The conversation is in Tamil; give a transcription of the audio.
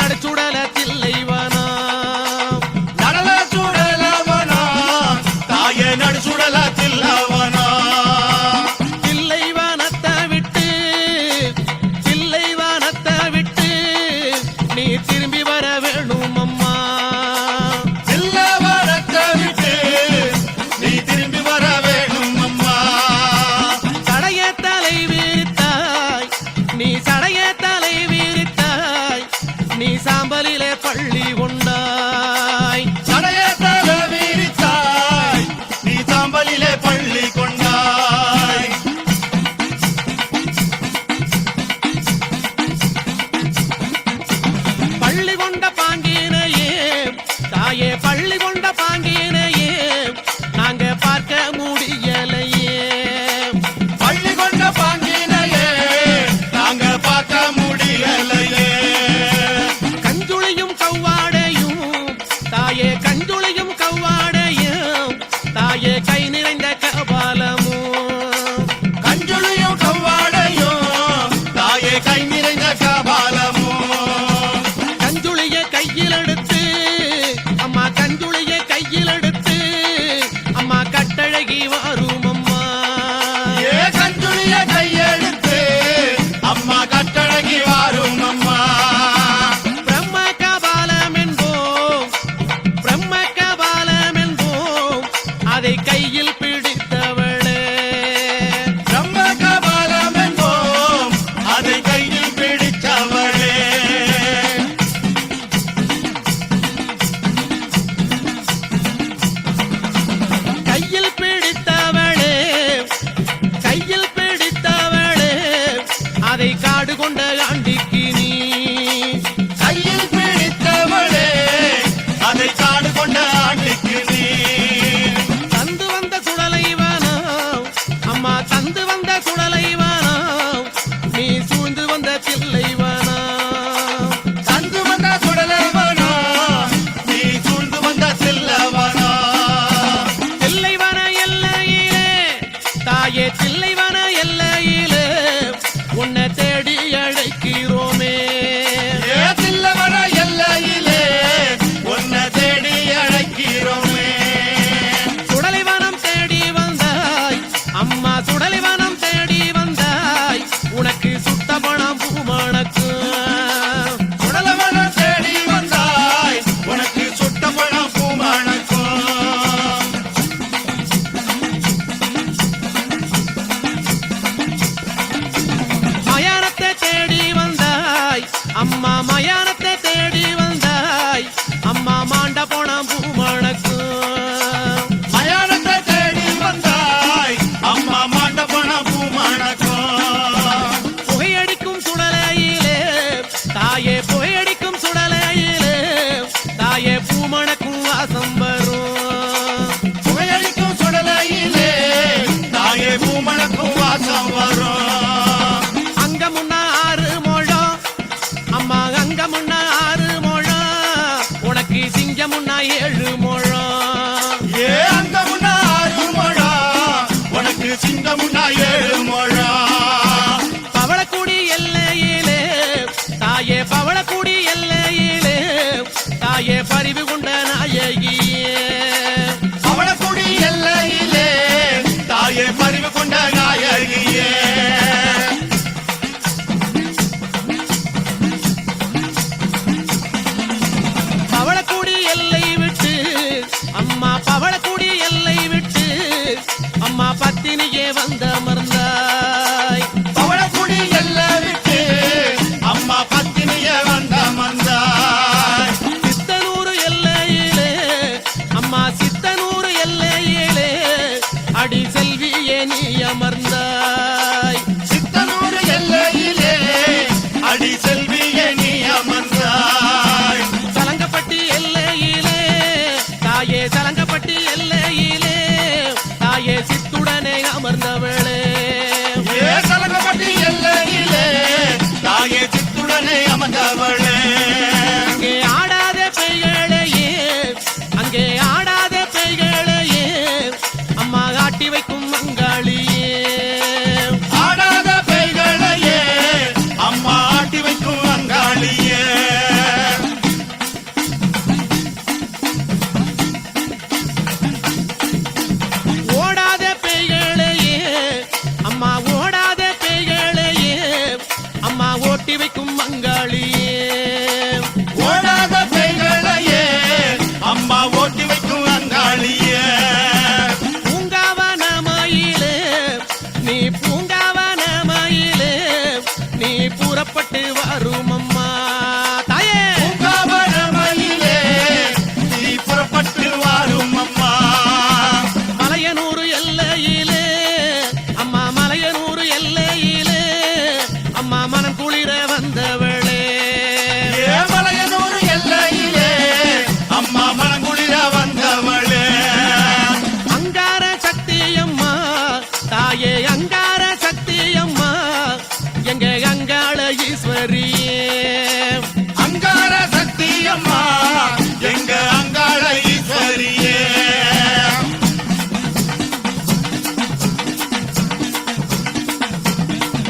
நடுச்சுடல தில்லைவனா நடல சுடலவனா தாயே நடுச்சுடல தில்லவனா தில்லைவனத்தை விட்டு நீ திரும்பி வர வேணும் அம்மா தில்லவனத்தை விட்டு நீ திரும்பி வர வேணும் அம்மா சடைய தலை விரித்தாய் நீ சாம்பலிலே பள்ளி கொண்டாய் சடைய தலை விரித்தாய் நீ சாம்பலிலே பள்ளி கொண்டாய் பள்ளி கொண்ட பாங்கினையே தாயே பள்ளி கொண்ட பாங்கினையே நாங்க பார்க்க முடியலையே பள்ளி கொண்ட பாங்கினையே நாங்க பார்க்க முடியலையே கஞ்சுளியும் கவ்வாடையும் தாயே கை நிறைந்த கபாலமும் கஞ்சுளியும் கவ்வாடையும் தாயே கை நிறைந்த கபாலமும் கஞ்சுளிய கையில் எடுத்து அம்மா கட்டழகி வரும் அம்மா ஏ கஞ்சுளிய கையெடுத்து அம்மா கட்டழகி வாரும் அம்மா பிரம்ம கபாலம் என்போம் அதை கையில் பிடித்தவளே பிரம்ம கபாலம் என்போம் அதை கையில் பிடித்தவளே கையில் பிடித்தவளே அதை காடு கொண்ட ஆண்டிக்கு நீ கையில் பிடித்தவளே அதை காடு கொண்ட ஆண்டிக்கு நீ தந்து வந்த சுடலைவானோ அம்மா தந்து வந்த சுடலைவானோ நீ சூழ்ந்து வந்த தில்லைவானோ தந்து வந்த சுடலவனா நீ சூழ்ந்து வந்த தில்லவனா தில்லைவன எல்லையிலே தாயே தில்லைவன எல்லையிலே உன்னை தேடி அழைக்கிறோமே ஏ தில்லவன எல்லையிலே உன்னை தேடி அழைக்கிறோமே சுடலைவனம் தேடி வந்தாய் அம்மா சுடலைவனம் தேடி வந்தாய் உனக்கு சுத்த பணம் பூமணக்கு சுடலவன தேடி வந்தாய் உனக்கு சுட்ட பழம் பூமணக்கும் மயானத்தை தேடி வந்தாய் அம்மா மயானத்தை தேடி வந்தாய் அம்மா மாண்ட போனம் பூமணக்கு மயானத்தை தேடி வந்தாய் அம்மா மாட்ட பணம் பூமணக்கும் புகையடிக்கும் சுடலையிலே தாயே புகையடிக்கும் சுடலையிலே தாயே பூமணக்கும் வாசம் வரும் புகையடிக்கும் சுடலையிலே தாயே பூமணக்கும் வாசம் வரும் அங்க முன்ன 6 முழம் அம்மா அங்க முன்ன 6 முழம் உனக்கு சிங்க முன்ன 7 முழம் ஏ அந்த முன்னா 6 முழம் உனக்கு சிங்க முன்னா 7 முழம் பவளக்குடி எல்லையிலே தாயே பவளக்குடி எல்லையிலே தாயே பரிவு கொண்ட நாயகியே அவளக்குடி எல்லையிலே தாயே பறிவு கொண்ட நாயகியே பவளக்குடி எல்லை விட்டு அம்மா பத்தினியே வந்த அமர்ந்தாய் அவளக்குடி எல்லை விட்டு அம்மா பத்தினிய வந்த மந்தாய் சித்தனூர் வாரும் அம்மா தாயே பூங்காவனமயிலே நீ புறப்பட்டு வாரும் அம்மா மலையனூர் எல்லையிலே அம்மா மலையனூர் எல்லையிலே அம்மா மனம் குளிர வந்தவள்